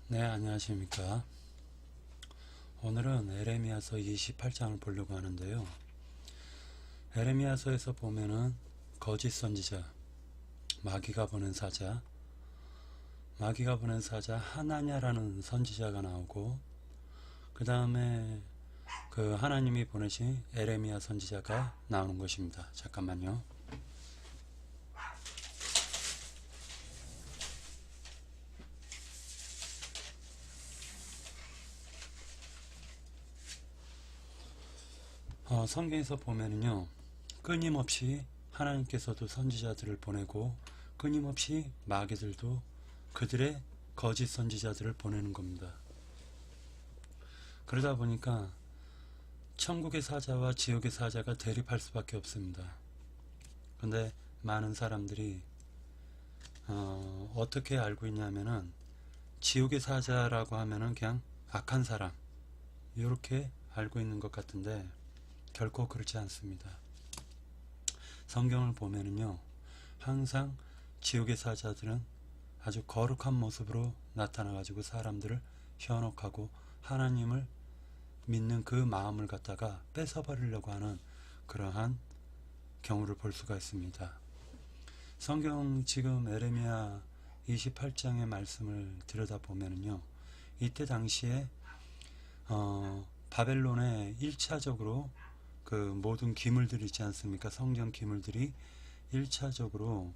네, 안녕하십니까. 오늘은 에레미야서 28장을 보려고 하는데요. 에레미야서에서 보면은 거짓 선지자, 마귀가 보낸 사자, 하나냐라는 선지자가 나오고, 그 다음에 그 하나님이 보내신 에레미야 선지자가 나오는 것입니다. 잠깐만요. 성경에서 보면은요, 끊임없이 하나님께서도 선지자들을 보내고 끊임없이 마귀들도 그들의 거짓 선지자들을 보내는 겁니다. 그러다 보니까 천국의 사자와 지옥의 사자가 대립할 수밖에 없습니다. 근데 많은 사람들이 어떻게 알고 있냐면은 지옥의 사자라고 하면은 그냥 악한 사람 이렇게 알고 있는 것 같은데 결코 그렇지 않습니다. 성경을 보면은요, 항상 지옥의 사자들은 아주 거룩한 모습으로 나타나가지고 사람들을 현혹하고 하나님을 믿는 그 마음을 갖다가 뺏어버리려고 하는 그러한 경우를 볼 수가 있습니다. 성경 지금 에레미야 28장의 말씀을 들여다보면요, 이때 당시에 바벨론에 1차적으로 그 모든 기물들이 있지 않습니까? 성경 기물들이 1차적으로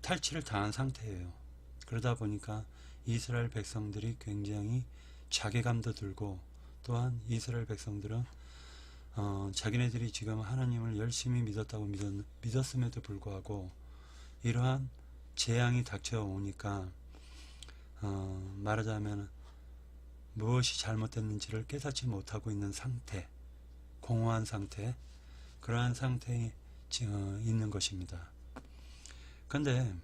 탈취를 당한 상태예요. 그러다 보니까 이스라엘 백성들이 굉장히 자괴감도 들고, 또한 이스라엘 백성들은 자기네들이 지금 하나님을 열심히 믿었음에도 불구하고 이러한 재앙이 닥쳐오니까 말하자면 무엇이 잘못됐는지를 깨닫지 못하고 있는 상태, 공허한 상태, 그러한 상태에 있는 것입니다. 근데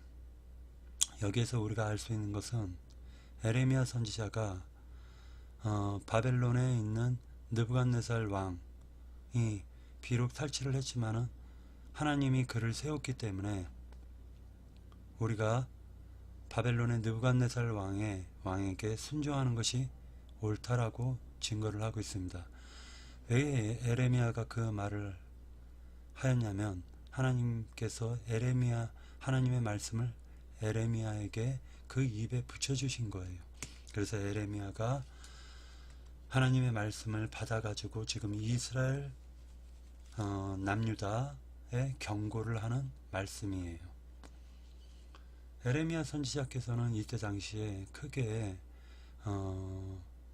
여기에서 우리가 알 수 있는 것은 에레미야 선지자가 바벨론에 있는 느부갓네살 왕이 비록 탈취를 했지만은 하나님이 그를 세웠기 때문에 우리가 바벨론의 느부갓네살 왕에게 순종하는 것이 옳다라고 증거를 하고 있습니다. 왜 에레미야가 그 말을 하였냐면 하나님께서 하나님의 말씀을 에레미야에게 그 입에 붙여주신 거예요. 그래서 에레미야가 하나님의 말씀을 받아가지고 지금 이스라엘 남유다에 경고를 하는 말씀이에요. 에레미야 선지자께서는 이때 당시에 크게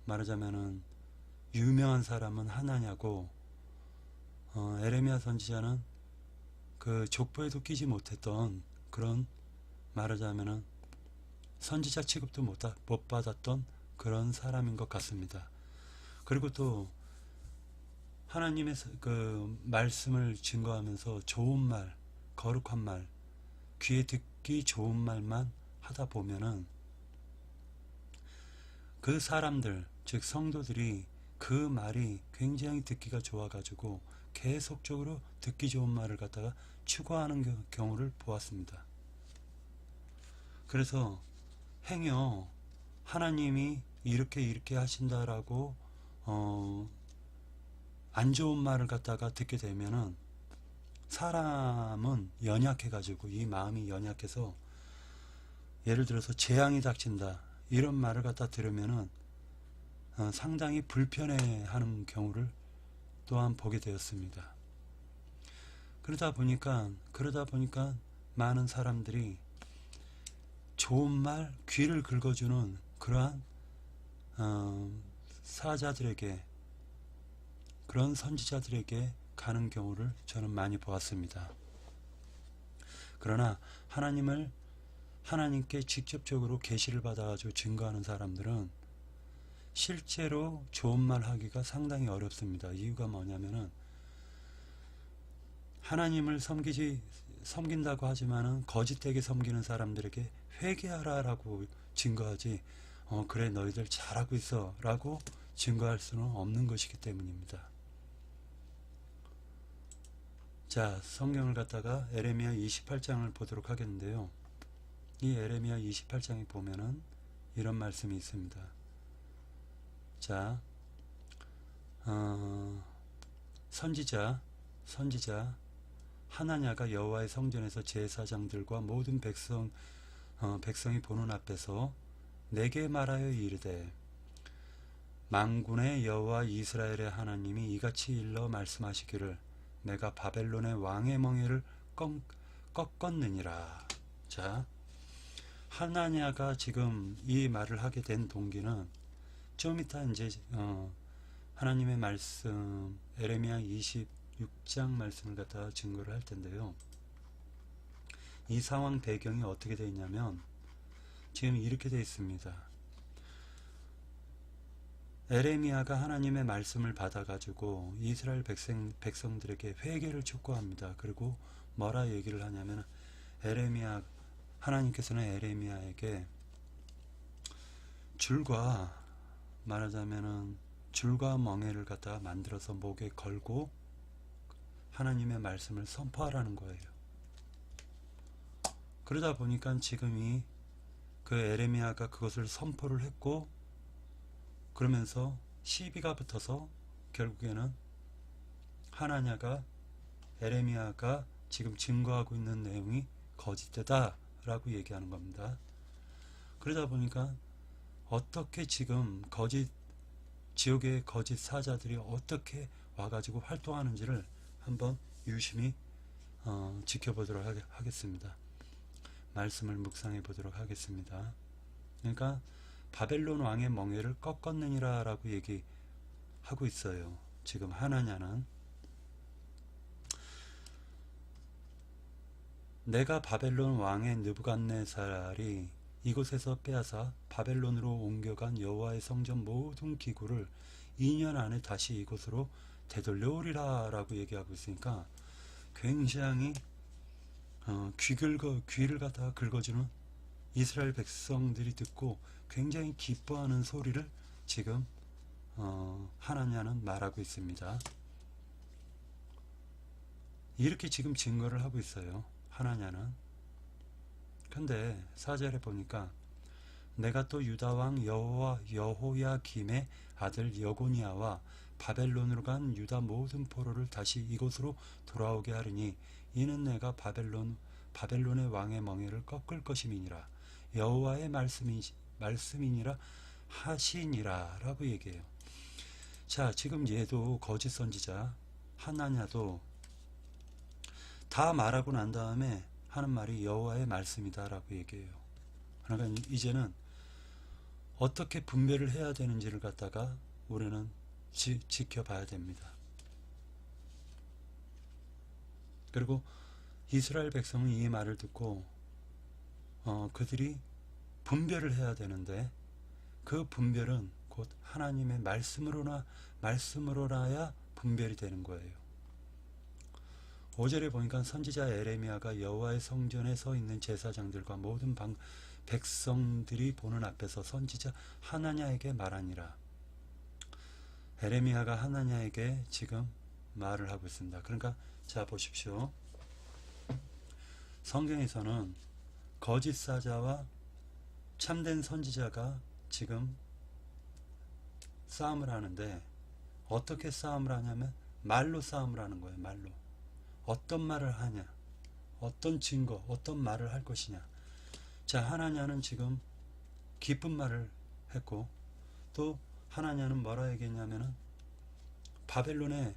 말하자면은 유명한 사람은 하나냐고, 에레미야 선지자는 그 족보에도 끼지 못했던 그런, 말하자면은 선지자 취급도 못 받았던 그런 사람인 것 같습니다. 그리고 또 하나님의 그 말씀을 증거하면서 좋은 말, 거룩한 말, 귀에 듣기 좋은 말만 하다 보면은 그 사람들, 즉 성도들이 그 말이 굉장히 듣기가 좋아가지고 계속적으로 듣기 좋은 말을 갖다가 추구하는 경우를 보았습니다. 그래서 행여 하나님이 이렇게 하신다라고 안 좋은 말을 갖다가 듣게 되면은 사람은 연약해가지고, 이 마음이 연약해서 예를 들어서 재앙이 닥친다 이런 말을 갖다 들으면은 상당히 불편해하는 경우를 또한 보게 되었습니다. 그러다 보니까 많은 사람들이 좋은 말, 귀를 긁어주는 그러한 사자들에게, 그런 선지자들에게 가는 경우를 저는 많이 보았습니다. 그러나 하나님께 직접적으로 계시를 받아가지고 증거하는 사람들은 실제로 좋은 말 하기가 상당히 어렵습니다. 이유가 뭐냐면은 하나님을 섬긴다고 하지만은 거짓되게 섬기는 사람들에게 회개하라라고 증거하지, 그래 너희들 잘하고 있어 라고 증거할 수는 없는 것이기 때문입니다. 자, 성경을 갖다가 에레미야 28장을 보도록 하겠는데요. 이 에레미야 28장에 보면은 이런 말씀이 있습니다. 자, 선지자 하나냐가 여호와의 성전에서 제사장들과 모든 백성이 보는 앞에서 내게 말하여 이르되, 만군의 여호와 이스라엘의 하나님이 이같이 일러 말씀하시기를, 내가 바벨론의 왕의 멍에를 꺾었느니라. 자, 하나냐가 지금 이 말을 하게 된 동기는 좀 이따 이제 하나님의 말씀 에레미야 26장 말씀을 갖다가 증거를 할 텐데요. 이 상황 배경이 어떻게 되어 있냐면 지금 이렇게 되어 있습니다. 에레미야가 하나님의 말씀을 받아가지고 이스라엘 백성들에게 회개를 촉구합니다. 그리고 뭐라 얘기를 하냐면 하나님께서는 에레미야에게 말하자면은 줄과 멍에를 갖다가 만들어서 목에 걸고 하나님의 말씀을 선포하라는 거예요. 그러다 보니까 지금이 그 에레미야가 그것을 선포를 했고, 그러면서 시비가 붙어서 결국에는 하나냐가 에레미야가 지금 증거하고 있는 내용이 거짓되다 라고 얘기하는 겁니다. 그러다 보니까 어떻게 지금 지옥의 거짓 사자들이 어떻게 와가지고 활동하는지를 한번 유심히 지켜보도록 하겠습니다. 말씀을 묵상해 보도록 하겠습니다. 그러니까 바벨론 왕의 멍에를 꺾었느니라 라고 얘기하고 있어요. 지금 하나냐는 내가 바벨론 왕의 느부갓네살이 이곳에서 빼앗아 바벨론으로 옮겨간 여호와의 성전 모든 기구를 2년 안에 다시 이곳으로 되돌려오리라 라고 얘기하고 있으니까 굉장히 귀를 갖다가 긁어주는 이스라엘 백성들이 듣고 굉장히 기뻐하는 소리를 지금 하나냐는 말하고 있습니다. 이렇게 지금 증거를 하고 있어요. 하나냐는. 근데 4절에 보니까 내가 또 유다왕 여호야김의 아들 여고니아와 바벨론으로 간 유다 모든 포로를 다시 이곳으로 돌아오게 하리니 이는 내가 바벨론의 왕의 멍에를 꺾을 것임이니라. 여호와의 말씀이니라 하시니라 라고 얘기해요. 자, 지금 얘도 거짓 선지자 하나냐도 다 말하고 난 다음에 하는 말이 여호와의 말씀이다 라고 얘기해요. 그러니까 이제는 어떻게 분별을 해야 되는지를 갖다가 우리는 지켜봐야 됩니다. 그리고 이스라엘 백성은 이 말을 듣고 그들이 분별을 해야 되는데 그 분별은 곧 하나님의 말씀으로나야 분별이 되는 거예요. 5절에 보니까 선지자 에레미야가 여호와의 성전에 서 있는 제사장들과 모든 백성들이 보는 앞에서 선지자 하나냐에게 말하니라. 에레미야가 하나냐에게 지금 말을 하고 있습니다. 그러니까 자 보십시오. 성경에서는 거짓 사자와 참된 선지자가 지금 싸움을 하는데 어떻게 싸움을 하냐면 말로 싸움을 하는 거예요. 말로. 어떤 말을 하냐, 어떤 증거, 어떤 말을 할 것이냐. 자, 하나냐는 지금 기쁜 말을 했고, 또 하나냐는 뭐라 얘기했냐면은 바벨론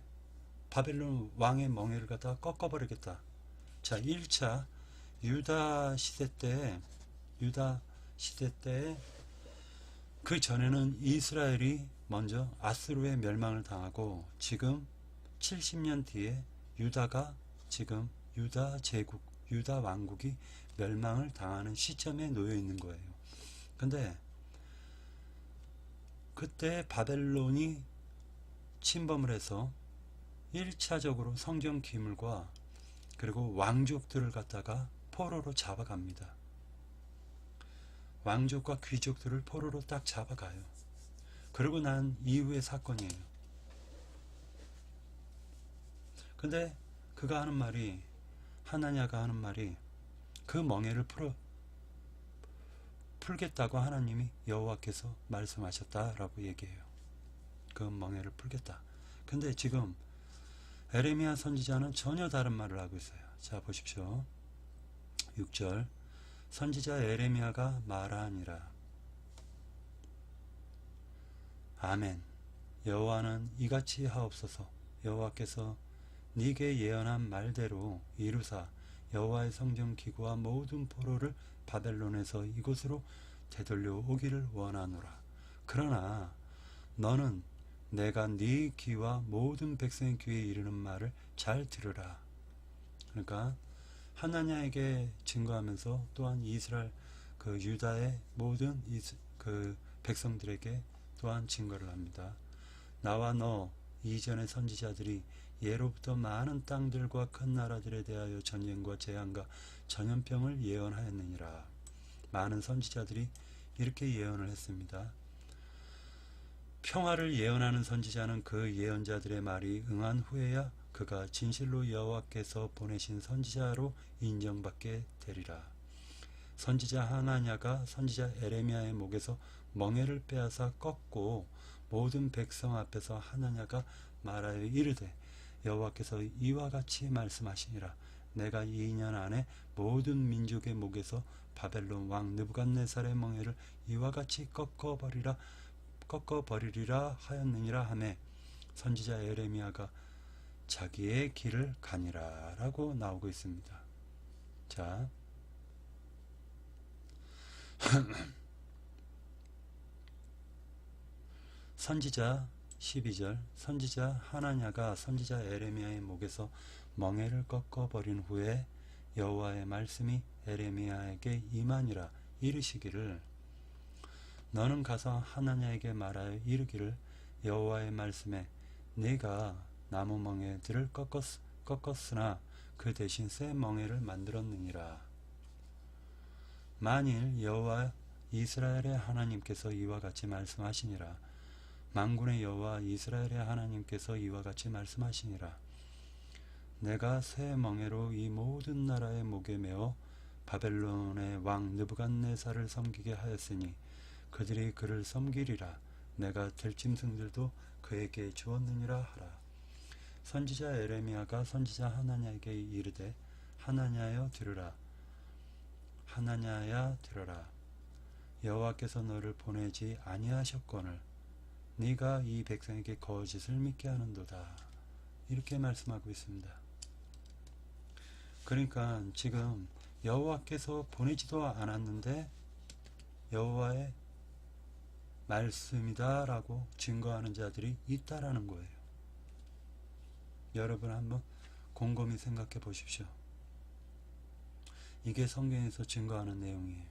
왕의 멍에를 갖다가 꺾어버리겠다. 자, 1차 유다 시대 때 그 전에는 이스라엘이 먼저 아수르의 멸망을 당하고 지금 70년 뒤에 유다가 지금 유다 왕국이 멸망을 당하는 시점에 놓여 있는 거예요. 근데 그때 바벨론이 침범을 해서 1차적으로 성전 기물과 그리고 왕족들을 갖다가 포로로 잡아갑니다. 왕족과 귀족들을 포로로 딱 잡아가요. 그러고 난 이후의 사건이에요. 근데 그가 하는 말이, 하나냐가 하는 말이 그 멍에를 풀겠다고 하나님이 여호와께서 말씀하셨다라고 얘기해요. 그 멍에를 풀겠다. 근데 지금 에레미야 선지자는 전혀 다른 말을 하고 있어요. 자 보십시오. 6절 선지자 에레미야가 말하니라. 아멘. 여호와는 이같이 하옵소서. 여호와께서 네게 예언한 말대로 이루사 여호와의 성전 기구와 모든 포로를 바벨론에서 이곳으로 되돌려 오기를 원하노라. 그러나 너는 내가 네 귀와 모든 백성의 귀에 이르는 말을 잘 들으라. 그러니까 하나냐에게 증거하면서 또한 이스라엘 그 유다의 모든 그 백성들에게 또한 증거를 합니다. 나와 너 이전의 선지자들이 예로부터 많은 땅들과 큰 나라들에 대하여 전쟁과 재앙과 전염병을 예언하였느니라. 많은 선지자들이 이렇게 예언을 했습니다. 평화를 예언하는 선지자는 그 예언자들의 말이 응한 후에야 그가 진실로 여호와께서 보내신 선지자로 인정받게 되리라. 선지자 하나냐가 선지자 에레미야의 목에서 멍에를 빼앗아 꺾고 모든 백성 앞에서 하나냐가 말하여 이르되 여호와께서 이와 같이 말씀하시니라. 내가 2년 안에 모든 민족의 목에서 바벨론 왕 느부갓네살의 멍에를 이와 같이 꺾어버리리라 하였느니라 하매 선지자 에레미야가 자기의 길을 가니라 라고 나오고 있습니다. 자 선지자 12절 선지자 하나냐가 선지자 에레미야의 목에서 멍에를 꺾어버린 후에 여호와의 말씀이 에레미야에게 임하니라. 이르시기를 너는 가서 하나냐에게 말하여 이르기를 여호와의 말씀에 네가 나무 멍에들을 꺾었으나 그 대신 새 멍에를 만들었느니라. 만일 여호와 이스라엘의 하나님께서 이와 같이 말씀하시니라. 만군의 여호와 이스라엘의 하나님께서 이와 같이 말씀하시니라. 내가 새 멍에로 이 모든 나라의 목에 메어 바벨론의 왕 느부갓네살을 섬기게 하였으니 그들이 그를 섬기리라. 내가 들짐승들도 그에게 주었느니라 하라. 선지자 에레미야가 선지자 하나냐에게 이르되 하나냐여 들으라. 하나냐야 들으라. 여호와께서 너를 보내지 아니하셨거늘 네가 이 백성에게 거짓을 믿게 하는도다. 이렇게 말씀하고 있습니다. 그러니까 지금 여호와께서 보내지도 않았는데 여호와의 말씀이다 라고 증거하는 자들이 있다라는 거예요. 여러분 한번 곰곰이 생각해 보십시오. 이게 성경에서 증거하는 내용이에요.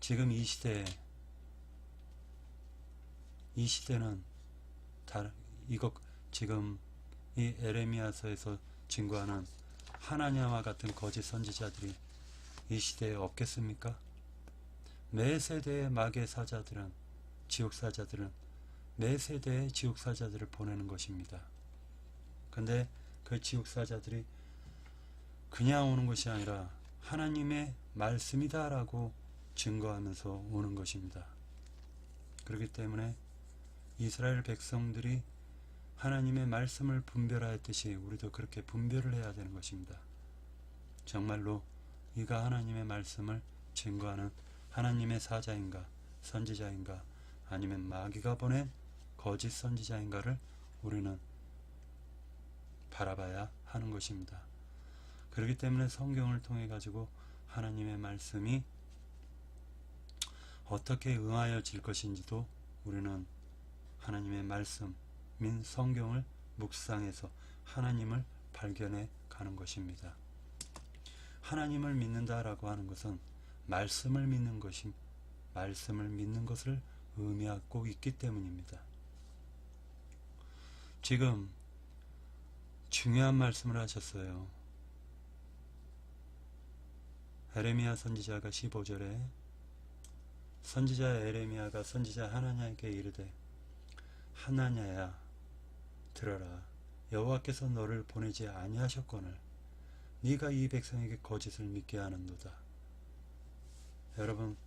지금 이 시대는 이거 지금 이 에레미야서에서 증거하는 하나냐와 같은 거짓 선지자들이 이 시대에 없겠습니까? 매 세대의 마귀의 사자들은 지옥사자들은 매 세대의 지옥사자들을 보내는 것입니다. 근데 그 지옥사자들이 그냥 오는 것이 아니라 하나님의 말씀이다 라고 증거하면서 오는 것입니다. 그렇기 때문에 이스라엘 백성들이 하나님의 말씀을 분별하였듯이 우리도 그렇게 분별을 해야 되는 것입니다. 정말로 이가 하나님의 말씀을 증거하는 하나님의 사자인가 선지자인가 아니면 마귀가 보낸 거짓 선지자인가를 우리는 바라봐야 하는 것입니다. 그렇기 때문에 성경을 통해 가지고 하나님의 말씀이 어떻게 응하여질 것인지도 우리는 하나님의 말씀인 성경을 묵상해서 하나님을 발견해 가는 것입니다. 하나님을 믿는다라고 하는 것은 말씀을 믿는 것을 의미하고 있기 때문입니다. 지금 중요한 말씀을 하셨어요. 에레미야 선지자가 15절에 선지자 에레미야가 선지자 하나냐에게 이르되 하나냐야 들어라. 여호와께서 너를 보내지 아니하셨거늘 네가 이 백성에게 거짓을 믿게 하는도다. 여러분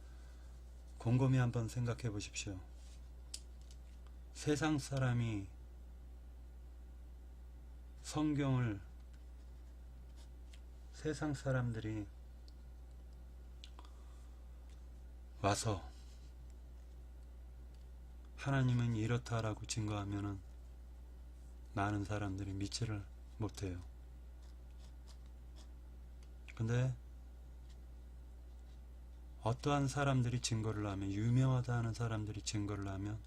곰곰이 한번 생각해 보십시오. 세상 사람이 성경을, 세상 사람들이 와서 하나님은 이렇다라고 증거하면은 많은 사람들이 믿지를 못해요. 근데 어떠한 사람들이 증거를 하면, 유명하다 하는 사람들이 증거를 하면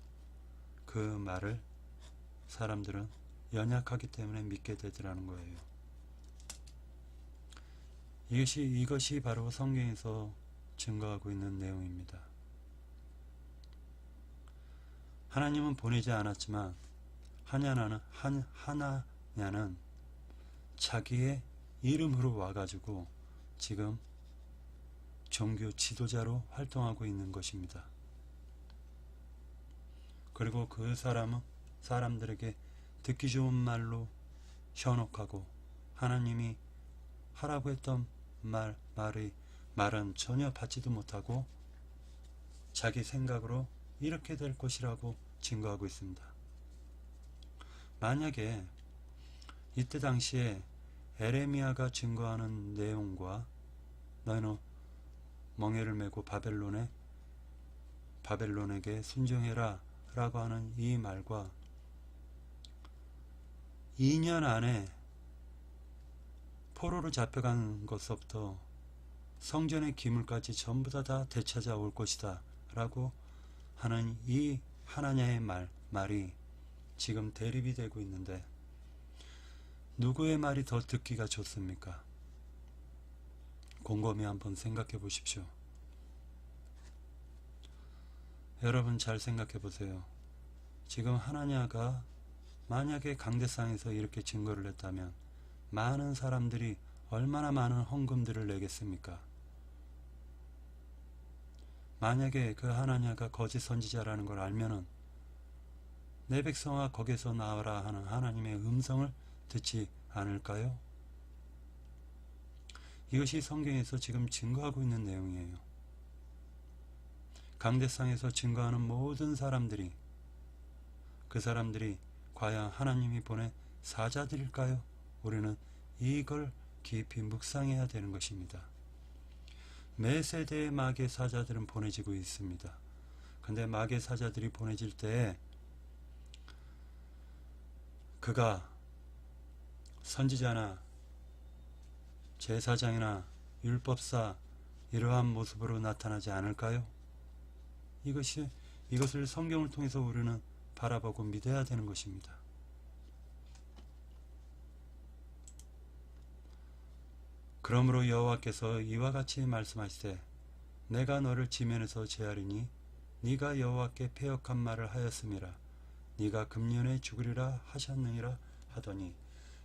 그 말을 사람들은 연약하기 때문에 믿게 되더라는 거예요. 이것이 바로 성경에서 증거하고 있는 내용입니다. 하나님은 보내지 않았지만 하나냐는 자기의 이름으로 와가지고 지금 종교 지도자로 활동하고 있는 것입니다. 그리고 그 사람은 사람들에게 듣기 좋은 말로 현혹하고 하나님이 하라고 했던 말은 전혀 받지도 못하고 자기 생각으로 이렇게 될 것이라고 증거하고 있습니다. 만약에 이때 당시에 에레미야가 증거하는 내용과 너희는 멍에를 메고 바벨론에게 순종해라 라고 하는 이 말과 2년 안에 포로로 잡혀간 것부터 성전의 기물까지 전부 다 되찾아올 것이다 라고 하는 이 하나냐의 말이 지금 대립이 되고 있는데 누구의 말이 더 듣기가 좋습니까? 곰곰이 한번 생각해 보십시오. 여러분 잘 생각해 보세요. 지금 하나냐가 만약에 강대상에서 이렇게 증거를 했다면 많은 사람들이 얼마나 많은 헌금들을 내겠습니까? 만약에 그 하나냐가 거짓 선지자라는 걸 알면은 내 백성아 거기서 나와라 하는 하나님의 음성을 듣지 않을까요? 이것이 성경에서 지금 증거하고 있는 내용이에요. 강대상에서 증거하는 모든 사람들이, 그 사람들이 과연 하나님이 보낸 사자들일까요? 우리는 이걸 깊이 묵상해야 되는 것입니다. 매 세대의 마귀의 사자들은 보내지고 있습니다. 근데 마귀의 사자들이 보내질 때 그가 선지자나 제사장이나 율법사 이러한 모습으로 나타나지 않을까요? 이것을 성경을 통해서 우리는 바라보고 믿어야 되는 것입니다. 그러므로 여호와께서 이와 같이 말씀하시되 내가 너를 지면에서 제하리니 네가 여호와께 패역한 말을 하였음이라. 네가 금년에 죽으리라 하셨느니라 하더니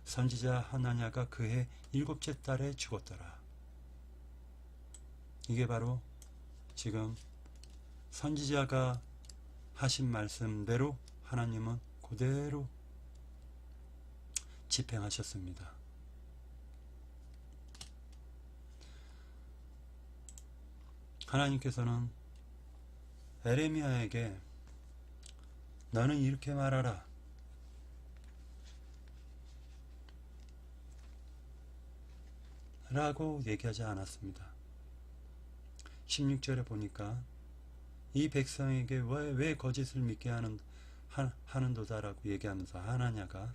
선지자 하나냐가 그해 7째 달에 죽었더라. 이게 바로 지금 선지자가 하신 말씀대로 하나님은 그대로 집행하셨습니다. 하나님께서는 에레미야에게 너는 이렇게 말하라 라고 얘기하지 않았습니다. 16절에 보니까 이 백성에게 왜 거짓을 믿게 하는도다라고 얘기하면서 하나냐가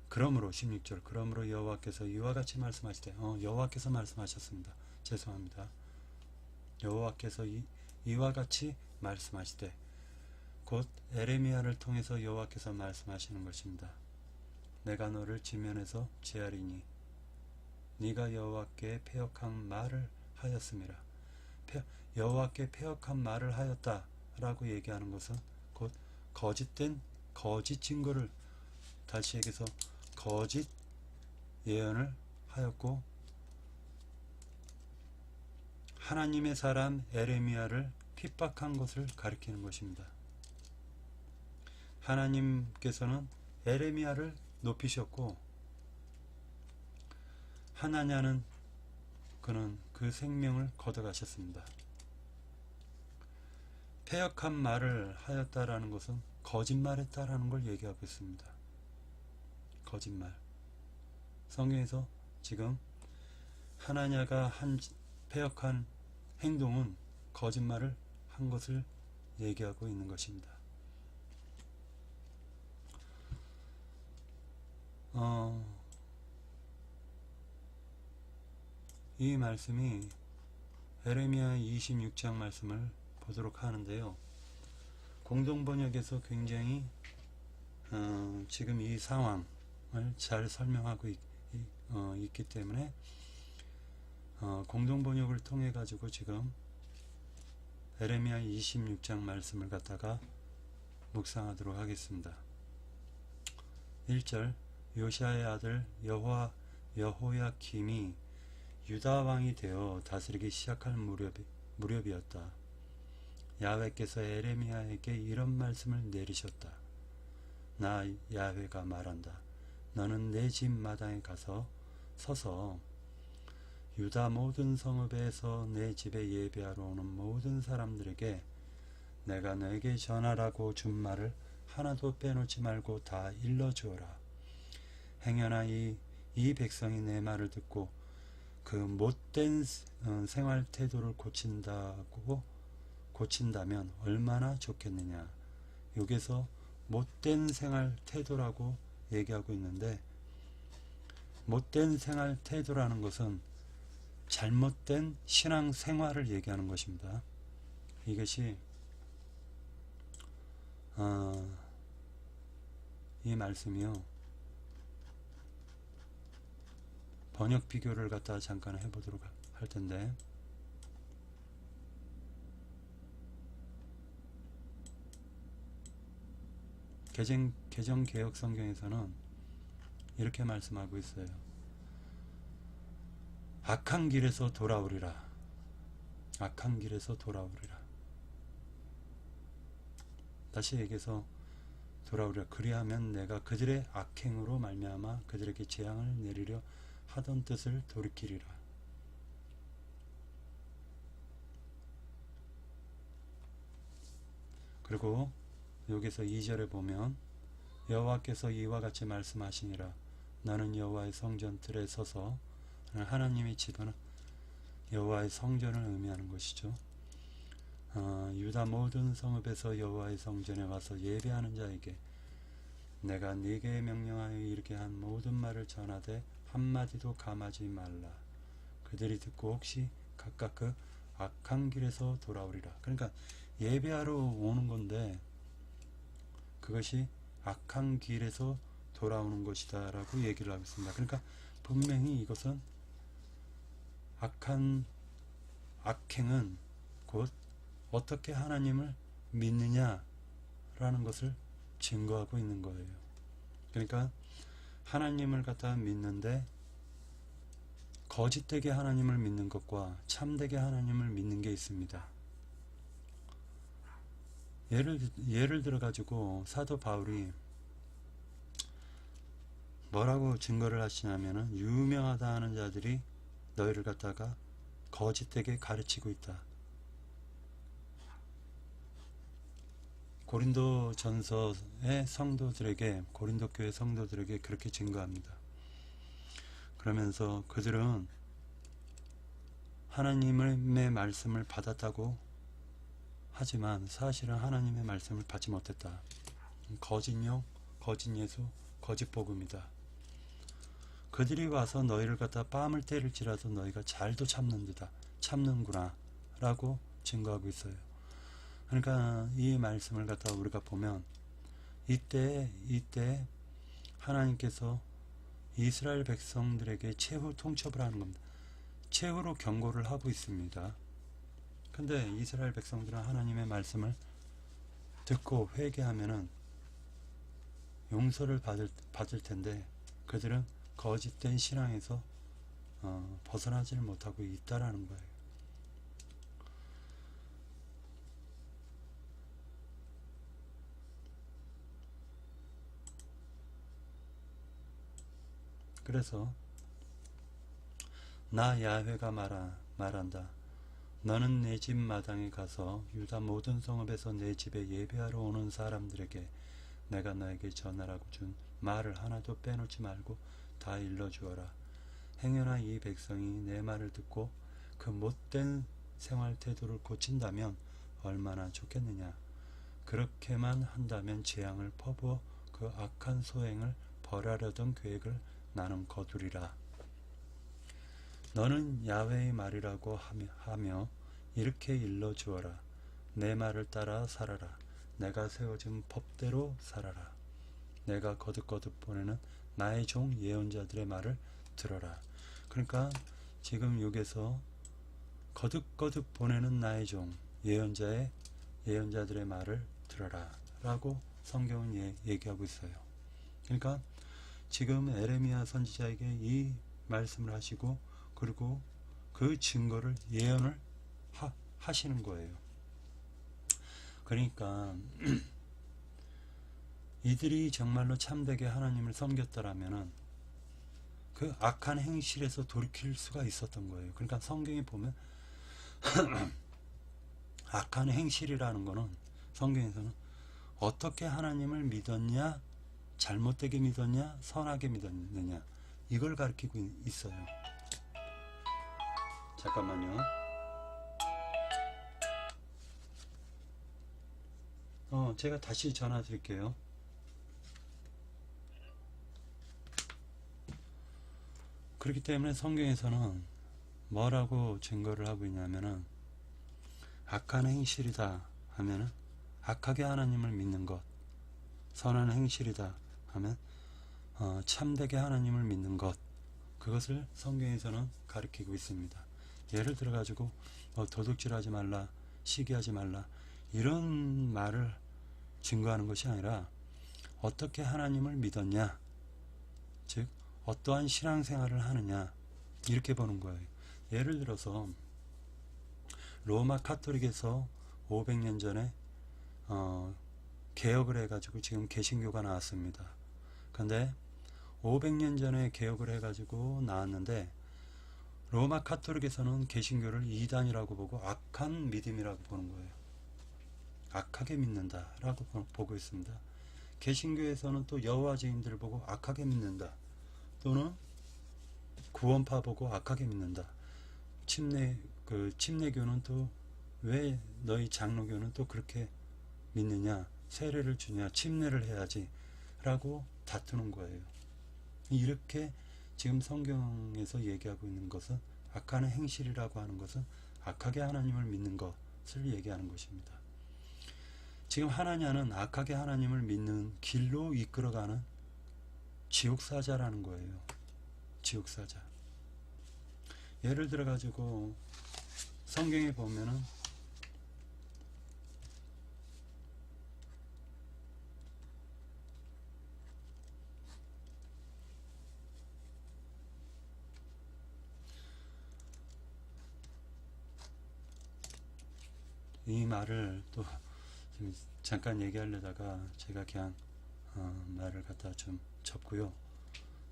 그러므로 16절 그러므로 여호와께서 이와 같이 말씀하시되 여호와께서 말씀하셨습니다. 죄송합니다. 여호와께서 이와 같이 말씀하시되 곧 에레미야를 통해서 여호와께서 말씀하시는 것입니다. 내가 너를 지면에서 제하리니 네가 여호와께 패역한 말을 하였음이라. 여호와께 패역한 말을 하였다 라고 얘기하는 것은 곧 거짓 증거를, 다시 얘기해서 거짓 예언을 하였고 하나님의 사람 에레미야를 핍박한 것을 가리키는 것입니다. 하나님께서는 에레미야를 높이셨고 하나냐는 그는 그 생명을 걷어가셨습니다. 패역한 말을 하였다라는 것은 거짓말했다라는 걸 얘기하고 있습니다. 거짓말. 성경에서 지금 하나냐가 한 패역한 행동은 거짓말을 한 것을 얘기하고 있는 것입니다. 이 말씀이 에레미야 26장 말씀을 보도록 하는데요. 공동번역에서 굉장히 지금 이 상황을 잘 설명하고 있기 때문에 공동번역을 통해 가지고 지금 에레미야 26장 말씀을 갖다가 묵상하도록 하겠습니다. 1절 요시아의 아들 여호야김이 유다 왕이 되어 다스리기 시작할 무렵이었다. 야훼께서 에레미야에게 이런 말씀을 내리셨다. 나 야훼가 말한다. 너는 내 집 마당에 가서 서서 유다 모든 성읍에서 내 집에 예배하러 오는 모든 사람들에게 내가 너에게 전하라고 준 말을 하나도 빼놓지 말고 다 일러주어라. 행여나 이 백성이 내 말을 듣고 그 못된 생활 태도를 고친다면 얼마나 좋겠느냐. 여기서 못된 생활 태도라고 얘기하고 있는데, 못된 생활 태도라는 것은 잘못된 신앙 생활을 얘기하는 것입니다. 이것이 이 말씀이요, 번역 비교를 갖다 잠깐 해보도록 할 텐데, 개정 개혁 성경에서는 이렇게 말씀하고 있어요. 악한 길에서 돌아오리라. 악한 길에서 돌아오리라. 다시 얘기해서 돌아오리라. 그리하면 내가 그들의 악행으로 말미암아 그들에게 재앙을 내리려 하던 뜻을 돌이키리라. 그리고 여기서 2절에 보면 여호와께서 이와 같이 말씀하시니라. 나는 여호와의 성전 뜰에 서서, 하나님의 집은 여호와의 성전을 의미하는 것이죠. 유다 모든 성읍에서 여호와의 성전에 와서 예배하는 자에게 내가 네게 명령하여 이르게 한 모든 말을 전하되 한마디도 감하지 말라. 그들이 듣고 혹시 각각 그 악한 길에서 돌아오리라. 그러니까 예배하러 오는 건데 그것이 악한 길에서 돌아오는 것이다 라고 얘기를 하고 있습니다. 그러니까 분명히 이것은 악행은 곧 어떻게 하나님을 믿느냐 라는 것을 증거하고 있는 거예요. 그러니까 하나님을 갖다 믿는데 거짓되게 하나님을 믿는 것과 참되게 하나님을 믿는 게 있습니다. 예를 들어 가지고 사도 바울이 뭐라고 증거를 하시냐면은, 유명하다 하는 자들이 너희를 갖다가 거짓되게 가르치고 있다. 고린도 전서의 성도들에게, 고린도 교회 성도들에게 그렇게 증거합니다. 그러면서 그들은 하나님의 말씀을 받았다고 하지만 사실은 하나님의 말씀을 받지 못했다. 거짓령, 거짓 예수, 거짓 복음이다. 그들이 와서 너희를 갖다 뺨을 때릴지라도 너희가 잘도 참는구나 라고 증거하고 있어요. 그러니까 이 말씀을 갖다 우리가 보면 이때 하나님께서 이스라엘 백성들에게 최후 통첩을 하는 겁니다. 최후로 경고를 하고 있습니다. 근데 이스라엘 백성들은 하나님의 말씀을 듣고 회개하면은 용서를 받을 텐데 그들은 거짓된 신앙에서 벗어나지를 못하고 있다라는 거예요. 그래서 나 야훼가 말한다. 너는 내 집 마당에 가서 유다 모든 성읍에서 내 집에 예배하러 오는 사람들에게 내가 너에게 전하라고 준 말을 하나도 빼놓지 말고 다 일러주어라. 행여나 이 백성이 내 말을 듣고 그 못된 생활 태도를 고친다면 얼마나 좋겠느냐. 그렇게만 한다면 재앙을 퍼부어 그 악한 소행을 벌하려던 계획을 나는 거두리라. 너는 야훼의 말이라고 하며 이렇게 일러주어라. 내 말을 따라 살아라. 내가 세워준 법대로 살아라. 내가 거듭거듭 보내는 나의 종 예언자들의 말을 들어라. 그러니까 지금 여기서 거듭거듭 보내는 나의 종 예언자들의 말을 들어라 라고 성경은 얘기하고 있어요. 그러니까 지금 에레미야 선지자에게 이 말씀을 하시고 그리고 그 증거를 예언을 하시는 거예요. 그러니까 이들이 정말로 참되게 하나님을 섬겼더라면은 그 악한 행실에서 돌이킬 수가 있었던 거예요. 그러니까 성경에 보면 악한 행실이라는 거는 성경에서는 어떻게 하나님을 믿었냐, 잘못되게 믿었냐, 선하게 믿었느냐 이걸 가리키고 있어요. 잠깐만요. 제가 다시 전화 드릴게요. 그렇기 때문에 성경에서는 뭐라고 증거를 하고 있냐면은 악한 행실이다 하면은 악하게 하나님을 믿는 것, 선한 행실이다 하면 참되게 하나님을 믿는 것, 그것을 성경에서는 가리키고 있습니다. 예를 들어 가지고 도둑질하지 말라, 시기하지 말라 이런 말을 증거하는 것이 아니라 어떻게 하나님을 믿었냐, 즉 어떠한 신앙생활을 하느냐 이렇게 보는 거예요. 예를 들어서 로마 카톨릭에서 500년 전에 개혁을 해가지고 지금 개신교가 나왔습니다. 근데 500년 전에 개혁을 해가지고 나왔는데 로마 카톨릭에서는 개신교를 이단이라고 보고 악한 믿음이라고 보는 거예요. 악하게 믿는다라고 보고 있습니다. 개신교에서는 또 여호와 증인들을 보고 악하게 믿는다. 또는 구원파 보고 악하게 믿는다. 침례교는 또 왜 너희 장로교는 또 그렇게 믿느냐, 세례를 주냐, 침례를 해야지 라고 다투는 거예요. 이렇게 지금 성경에서 얘기하고 있는 것은 악한 행실이라고 하는 것은 악하게 하나님을 믿는 것을 얘기하는 것입니다. 지금 하나냐는 악하게 하나님을 믿는 길로 이끌어가는 지옥사자라는 거예요. 지옥사자. 예를 들어 가지고 성경에 보면은 이 말을 또 잠깐 얘기하려다가 제가 그냥 말을 갖다 좀 접고요.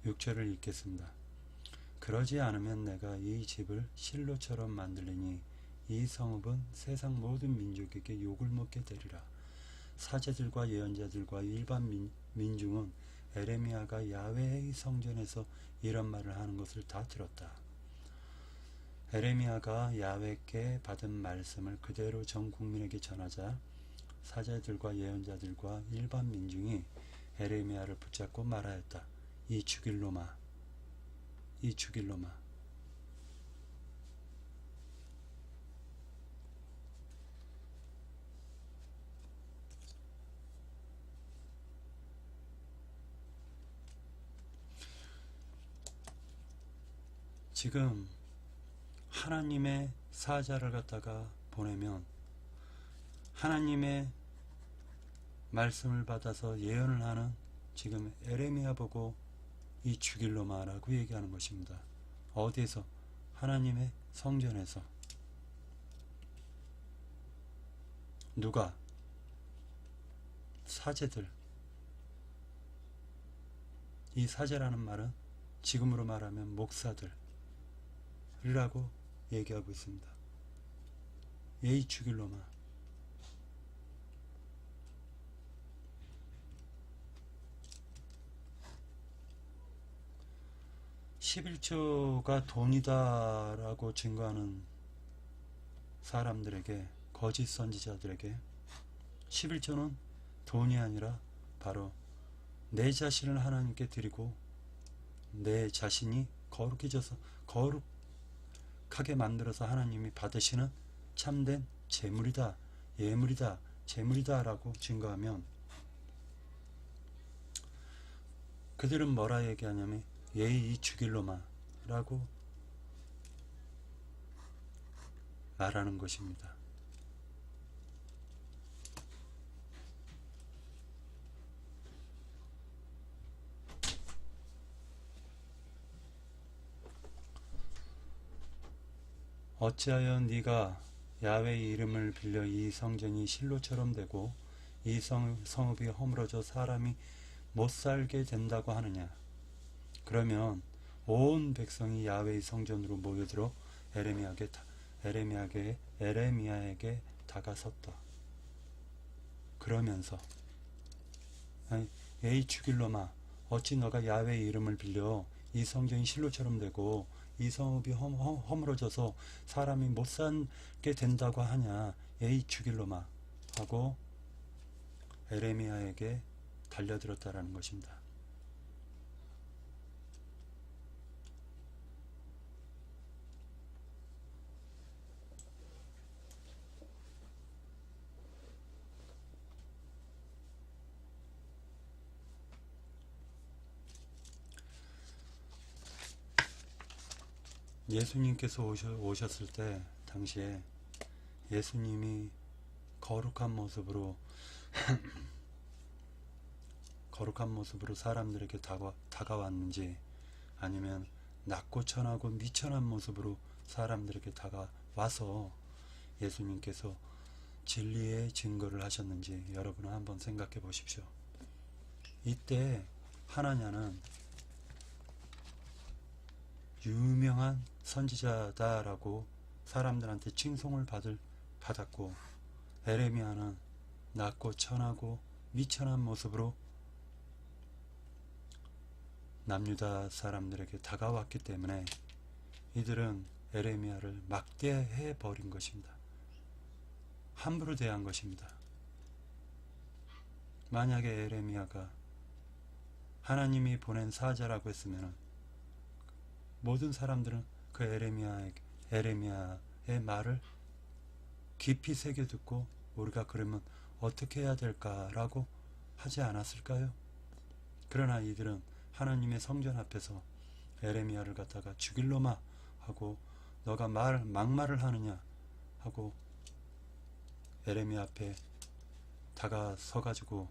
6절을 읽겠습니다. 그러지 않으면 내가 이 집을 실로처럼 만들리니 이 성읍은 세상 모든 민족에게 욕을 먹게 되리라. 사제들과 예언자들과 일반 민중은 에레미야가 야훼의 성전에서 이런 말을 하는 것을 다 들었다. 에레미야가 야훼께 받은 말씀을 그대로 전 국민에게 전하자 사제들과 예언자들과 일반 민중이 에레미야를 붙잡고 말하였다. 이 죽일 놈아, 이 죽일 놈아. 지금 하나님의 사자를 갖다가 보내면 하나님의 말씀을 받아서 예언을 하는 지금 에레미야 보고 이 죽일 놈아라고 얘기하는 것입니다. 어디에서? 하나님의 성전에서. 누가? 사제들. 이 사제라는 말은 지금으로 말하면 목사들이라고 얘기하고 있습니다. 예의 죽일 놈아. 11조가 돈이다라고 증거하는 사람들에게, 거짓 선지자들에게 11조는 돈이 아니라 바로 내 자신을 하나님께 드리고 내 자신이 거룩해져서 거룩하게 만들어서 하나님이 받으시는 참된 재물이다, 예물이다, 재물이다 라고 증거하면, 그들은 뭐라 얘기하냐면 예의 죽일 놈아 라고 말하는 것입니다. 어찌하여 네가 야훼의 이름을 빌려 이 성전이 실로처럼 되고 이 성읍이 허물어져 사람이 못 살게 된다고 하느냐. 그러면 온 백성이 야훼의 성전으로 모여들어 에레미야에게 다가섰다. 그러면서 예의 죽일 놈아, 어찌 너가 야훼의 이름을 빌려 이 성전이 실로처럼 되고 이 성읍이 허물어져서 사람이 못 살게 된다고 하냐. 예의 죽일 놈아 하고 에레미야에게 달려들었다라는 것입니다. 예수님께서 오셨을 때 당시에 예수님이 거룩한 모습으로 사람들에게 다가왔는지, 아니면 낮고 천하고 미천한 모습으로 사람들에게 다가와서 예수님께서 진리의 증거를 하셨는지 여러분은 한번 생각해 보십시오. 이때 하나냐는 유명한 선지자다라고 사람들한테 칭송을 받았고, 에레미야는 낮고 천하고 미천한 모습으로 남유다 사람들에게 다가왔기 때문에 이들은 에레미야를 막대해 버린 것입니다. 함부로 대한 것입니다. 만약에 에레미야가 하나님이 보낸 사자라고 했으면 모든 사람들은 그 에레미야의 말을 깊이 새겨 듣고 우리가 그러면 어떻게 해야 될까라고 하지 않았을까요? 그러나 이들은 하나님의 성전 앞에서 에레미야를 갖다가 죽일 놈아 하고, 너가 막말을 하느냐 하고 에레미야 앞에 다가서 가지고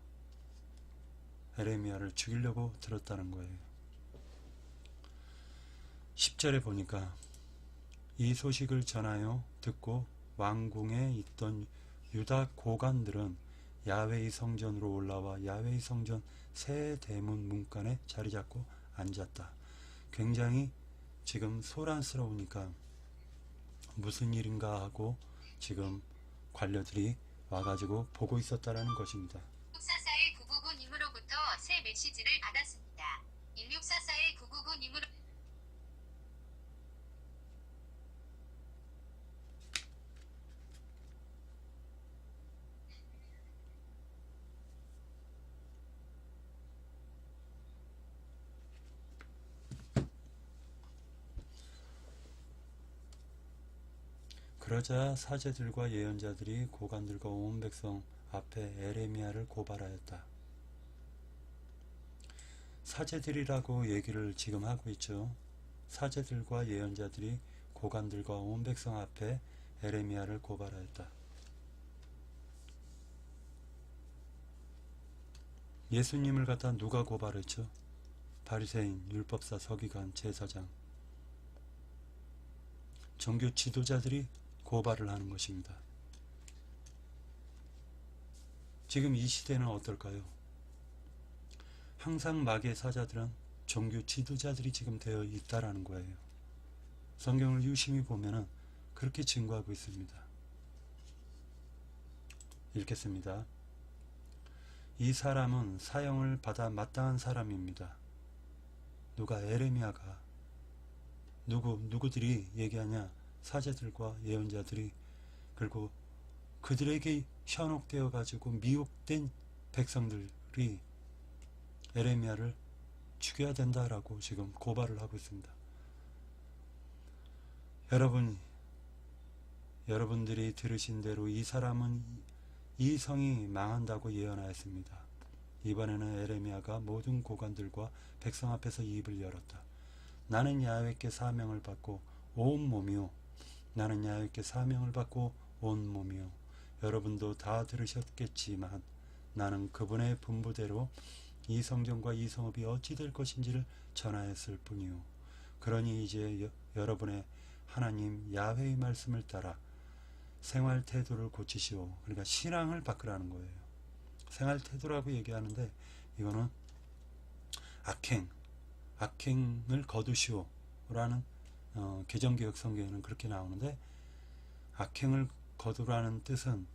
에레미야를 죽이려고 들었다는 거예요. 10절에 보니까 이 소식을 전하여 듣고 왕궁에 있던 유다 고관들은 야훼의 성전으로 올라와 야훼의 성전 새 대문 문간에 자리 잡고 앉았다. 굉장히 지금 소란스러우니까 무슨 일인가 하고 지금 관료들이 와가지고 보고 있었다라는 것입니다. 1644-999님으로부터 새 메시지를 받았습니다. 1644-999님으로 그러자 사제들과 예언자들이 고관들과 온 백성 앞에 에레미야를 고발하였다. 사제들이라고 얘기를 지금 하고 있죠. 사제들과 예언자들이 고관들과 온 백성 앞에 에레미야를 고발하였다. 예수님을 갖다 누가 고발했죠? 바리새인, 율법사, 서기관, 제사장, 종교 지도자들이 고발을 하는 것입니다. 지금 이 시대는 어떨까요? 항상 마귀의 사자들은 종교 지도자들이 지금 되어 있다라는 거예요. 성경을 유심히 보면은 그렇게 증거하고 있습니다. 읽겠습니다. 이 사람은 사형을 받아 마땅한 사람입니다. 누가? 에레미야가. 누구들이 얘기하냐? 사제들과 예언자들이, 그리고 그들에게 현혹되어 가지고 미혹된 백성들이 에레미야를 죽여야 된다라고 지금 고발을 하고 있습니다. 여러분들이 들으신 대로 이 사람은 이 성이 망한다고 예언하였습니다. 이번에는 에레미야가 모든 고관들과 백성 앞에서 입을 열었다. 나는 야훼께 사명을 받고 온 몸이요. 나는 야훼께 사명을 받고 온 몸이요. 여러분도 다 들으셨겠지만 나는 그분의 분부대로 이 성전과 이 성읍이 어찌 될 것인지를 전하였을 뿐이요. 그러니 이제 여러분의 하나님 야훼의 말씀을 따라 생활 태도를 고치시오. 그러니까 신앙을 바꾸라는 거예요. 생활 태도라고 얘기하는데 이거는 악행을 거두시오 라는 개정개혁 성경에는 그렇게 나오는데, 악행을 거두라는 뜻은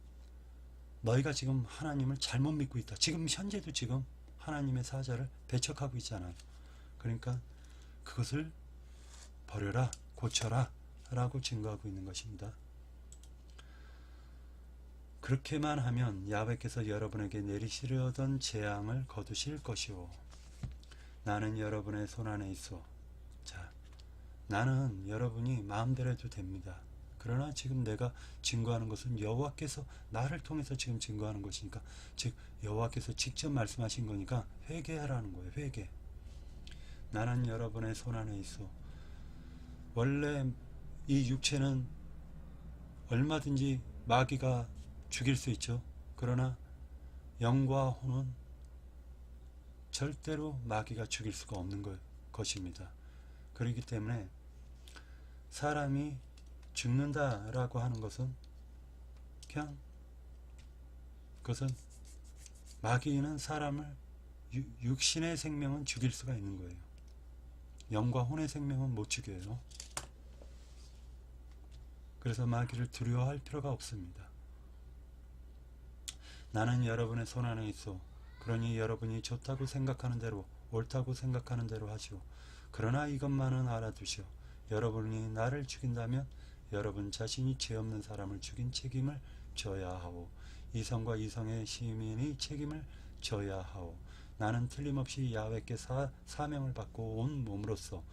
너희가 지금 하나님을 잘못 믿고 있다. 지금 현재도 지금 하나님의 사자를 배척하고 있잖아요. 그러니까 그것을 버려라, 고쳐라 라고 증거하고 있는 것입니다. 그렇게만 하면 야훼께서 여러분에게 내리시려던 재앙을 거두실 것이오. 나는 여러분의 손안에 있어. 자, 나는 여러분이 마음대로 해도 됩니다. 그러나 지금 내가 증거하는 것은 여호와께서 나를 통해서 지금 증거하는 것이니까, 즉 여호와께서 직접 말씀하신 거니까 회개하라는 거예요. 회개. 나는 여러분의 손안에 있어. 원래 이 육체는 얼마든지 마귀가 죽일 수 있죠. 그러나 영과 혼은 절대로 마귀가 죽일 수가 없는 것입니다. 그렇기 때문에 사람이 죽는다라고 하는 것은 그냥, 그것은 마귀는 사람을, 육신의 생명은 죽일 수가 있는 거예요. 영과 혼의 생명은 못 죽여요. 그래서 마귀를 두려워할 필요가 없습니다. 나는 여러분의 손안에 있어. 그러니 여러분이 좋다고 생각하는 대로, 옳다고 생각하는 대로 하시오. 그러나 이것만은 알아두시오. 여러분이 나를 죽인다면 여러분 자신이 죄 없는 사람을 죽인 책임을 져야 하오. 이 성과 이 성의 시민이 책임을 져야 하오. 나는 틀림없이 야훼께 사명을 받고 온 몸으로써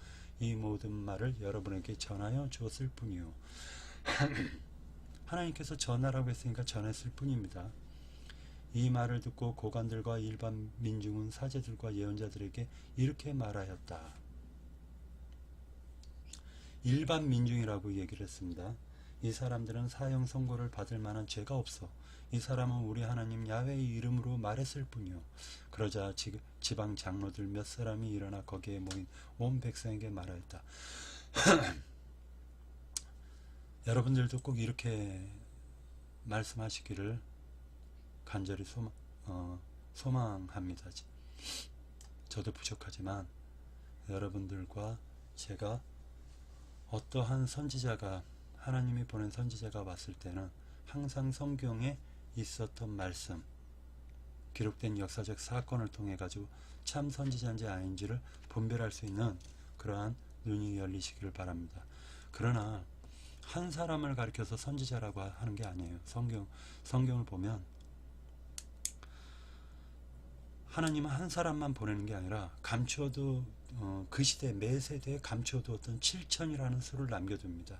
이 모든 말을 여러분에게 전하여 주었을 뿐이요. 하나님께서 전하라고 했으니까 전했을 뿐입니다. 이 말을 듣고 고관들과 일반 민중은 사제들과 예언자들에게 이렇게 말하였다. 일반 민중이라고 얘기를 했습니다. 이 사람들은 사형 선고를 받을 만한 죄가 없어. 이 사람은 우리 하나님 야훼의 이름으로 말했을 뿐이요. 그러자 지방 장로들 몇 사람이 일어나 거기에 모인 온 백성에게 말하였다. 여러분들도 꼭 이렇게 말씀하시기를 간절히 소망합니다. 저도 부족하지만 여러분들과 제가 어떠한 선지자가, 하나님이 보낸 선지자가 왔을 때는 항상 성경에 있었던 말씀, 기록된 역사적 사건을 통해 가지고 참 선지자인지 아닌지를 분별할 수 있는 그러한 눈이 열리시기를 바랍니다. 그러나 한 사람을 가리켜서 선지자라고 하는 게 아니에요. 성경을 보면 하나님은 한 사람만 보내는 게 아니라 감추어도 그 시대 매 세대에 감추어두었던 7천이라는 수를 남겨둡니다.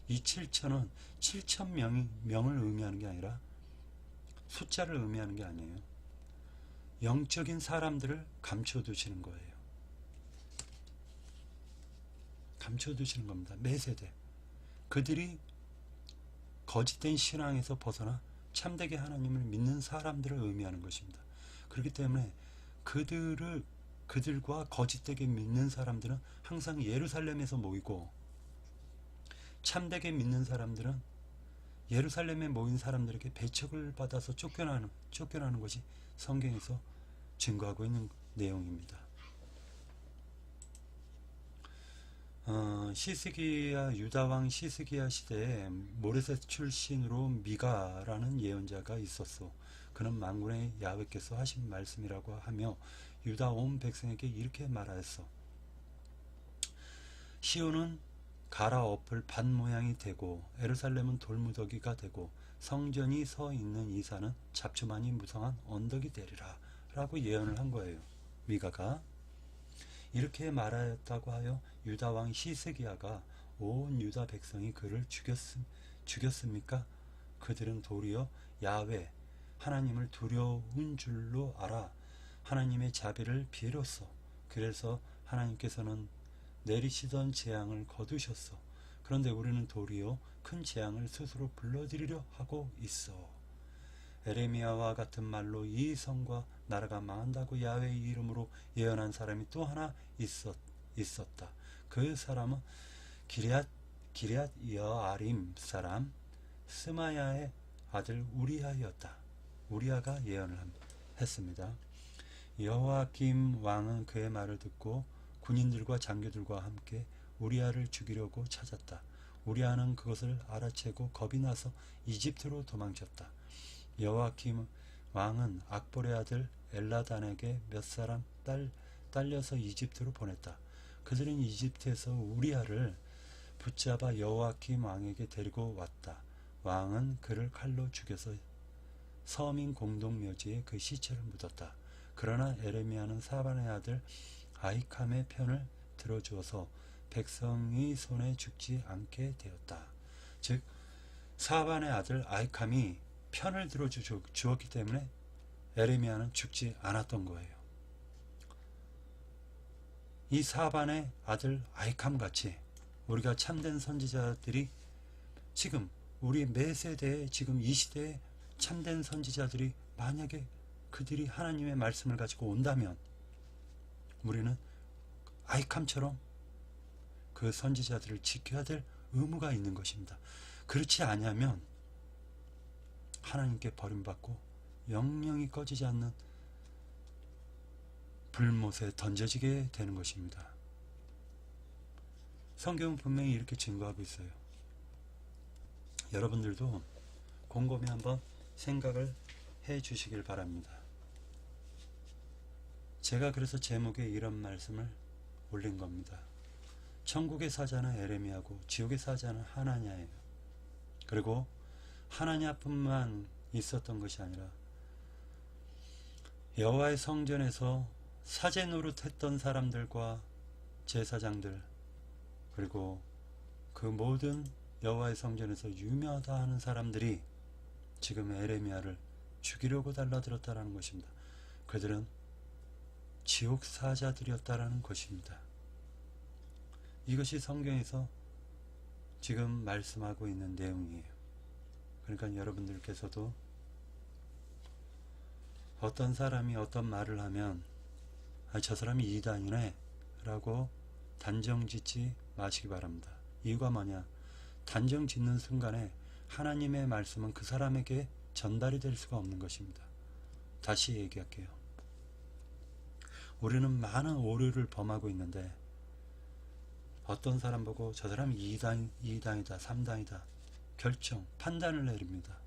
이 7천은 7천 명을 의미하는 게 아니라 숫자를 의미하는 게 아니에요. 영적인 사람들을 감춰두시는 거예요. 감춰두시는 겁니다. 매 세대. 그들이 거짓된 신앙에서 벗어나 참되게 하나님을 믿는 사람들을 의미하는 것입니다. 그렇기 때문에 그들과 거짓되게 믿는 사람들은 항상 예루살렘에서 모이고, 참되게 믿는 사람들은 예루살렘에 모인 사람들에게 배척을 받아서 쫓겨나는 것이 성경에서 증거하고 있는 내용입니다. 시스기야 유다왕 시스기야 시대에 모레셋 출신으로 미가라는 예언자가 있었소. 그는 만군의 야훼께서 하신 말씀이라고 하며 유다 온 백성에게 이렇게 말하였어. 시온은 갈아엎을 밭 모양이 되고 에루살렘은 돌무더기가 되고 성전이 서 있는 이 산은 잡초만이 무성한 언덕이 되리라 라고 예언을 한 거예요. 미가가 이렇게 말하였다고 하여 유다 왕 시스기야가 온 유다 백성이 그를 죽였습니까? 그들은 도리어 야훼 하나님을 두려운 줄로 알아 하나님의 자비를 비롯소. 그래서 하나님께서는 내리시던 재앙을 거두셨어. 그런데 우리는 도리어 큰 재앙을 스스로 불러들이려 하고 있어. 에레미야와 같은 말로 이 성과 나라가 망한다고 야훼의 이름으로 예언한 사람이 또 하나 있었다. 그 사람은 기럇 여아림 사람 스마야의 아들 우리아였다. 우리아가 예언을 했습니다. 여호야김 왕은 그의 말을 듣고 군인들과 장교들과 함께 우리아를 죽이려고 찾았다. 우리아는 그것을 알아채고 겁이 나서 이집트로 도망쳤다. 여호야김 왕은 악볼의 아들 엘라단에게 몇 사람 딸려서 이집트로 보냈다. 그들은 이집트에서 우리아를 붙잡아 여호야김 왕에게 데리고 왔다. 왕은 그를 칼로 죽여서 서민 공동묘지에 그 시체를 묻었다. 그러나 에레미야는 사반의 아들 아히캄의 편을 들어주어서 백성이 손에 죽지 않게 되었다. 즉 사반의 아들 아히캄이 편을 들어주었기 때문에 에레미야는 죽지 않았던 거예요. 이 사반의 아들 아히캄 같이 우리가 참된 선지자들이 지금 우리 매 세대에 지금 이 시대에 참된 선지자들이 만약에 그들이 하나님의 말씀을 가지고 온다면 우리는 아히캄처럼 그 선지자들을 지켜야 될 의무가 있는 것입니다. 그렇지 않으면 하나님께 버림받고 영영이 꺼지지 않는 불못에 던져지게 되는 것입니다. 성경은 분명히 이렇게 증거하고 있어요. 여러분들도 곰곰이 한번 생각을 해 주시길 바랍니다. 제가 그래서 제목에 이런 말씀을 올린 겁니다. 천국의 사자는 에레미야고 지옥의 사자는 하나냐예요. 그리고 하나냐뿐만 있었던 것이 아니라 여호와의 성전에서 사제 노릇했던 사람들과 제사장들 그리고 그 모든 여호와의 성전에서 유명하다 하는 사람들이 지금 에레미야를 죽이려고 달라들었다라는 것입니다. 그들은 지옥 사자들이었다라는 것입니다. 이것이 성경에서 지금 말씀하고 있는 내용이에요. 그러니까 여러분들께서도 어떤 사람이 어떤 말을 하면 저 사람이 이단이네 라고 단정 짓지 마시기 바랍니다. 이유가 뭐냐? 단정 짓는 순간에 하나님의 말씀은 그 사람에게 전달이 될 수가 없는 것입니다. 다시 얘기할게요. 우리는 많은 오류를 범하고 있는데 어떤 사람 보고 저 사람이 2단이다 3단이다 결정, 판단을 내립니다.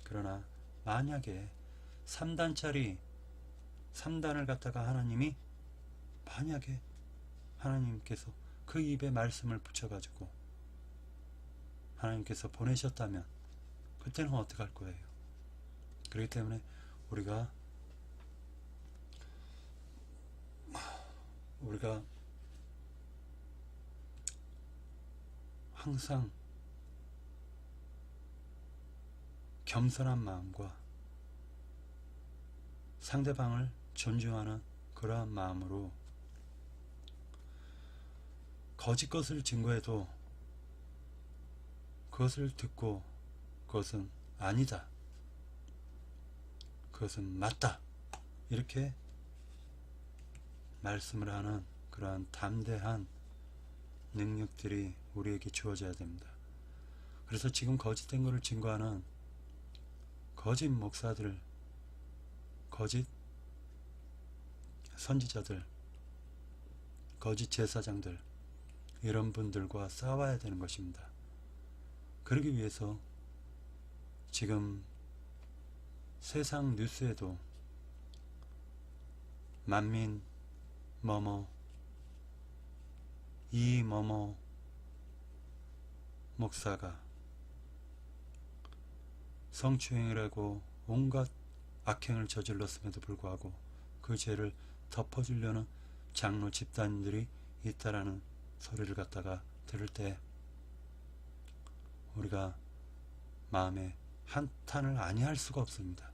그러나 만약에 3단을 갖다가 하나님이 만약에 하나님께서 그 입에 말씀을 붙여가지고 하나님께서 보내셨다면 그때는 어떻게 할 거예요? 그렇기 때문에 우리가 항상 겸손한 마음과 상대방을 존중하는 그러한 마음으로 거짓 것을 증거해도 그것을 듣고 그것은 아니다, 그것은 맞다 이렇게 말씀을 하는 그러한 담대한 능력들이 우리에게 주어져야 됩니다. 그래서 지금 거짓된 것을 증거하는 거짓 목사들, 거짓 선지자들, 거짓 제사장들 이런 분들과 싸워야 되는 것입니다. 그러기 위해서 지금 세상 뉴스에도 만민 뭐뭐 이 뭐뭐 목사가 성추행을 하고 온갖 악행을 저질렀음에도 불구하고 그 죄를 덮어주려는 장로 집단들이 있다라는 소리를 갖다가 들을 때 우리가 마음에 한탄을 아니할 수가 없습니다.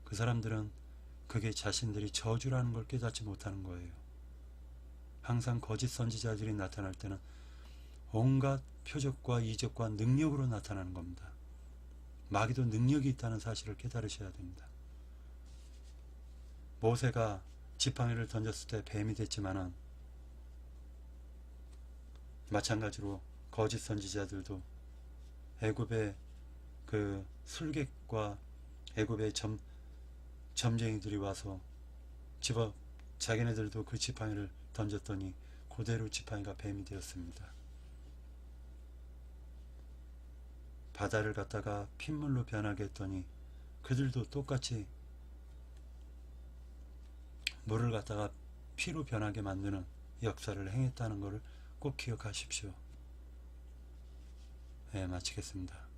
그 사람들은 그게 자신들이 저주라는 걸 깨닫지 못하는 거예요. 항상 거짓 선지자들이 나타날 때는 온갖 표적과 이적과 능력으로 나타나는 겁니다. 마귀도 능력이 있다는 사실을 깨달으셔야 됩니다. 모세가 지팡이를 던졌을 때 뱀이 됐지만은 마찬가지로 거짓 선지자들도 애굽의 그 술객과 애굽의 점쟁이들이 와서 자기네들도 그 지팡이를 던졌더니 그대로 지팡이가 뱀이 되었습니다. 바다를 갖다가 핏물로 변하게 했더니 그들도 똑같이 물을 갖다가 피로 변하게 만드는 역사를 행했다는 것을 꼭 기억하십시오. 네, 마치겠습니다.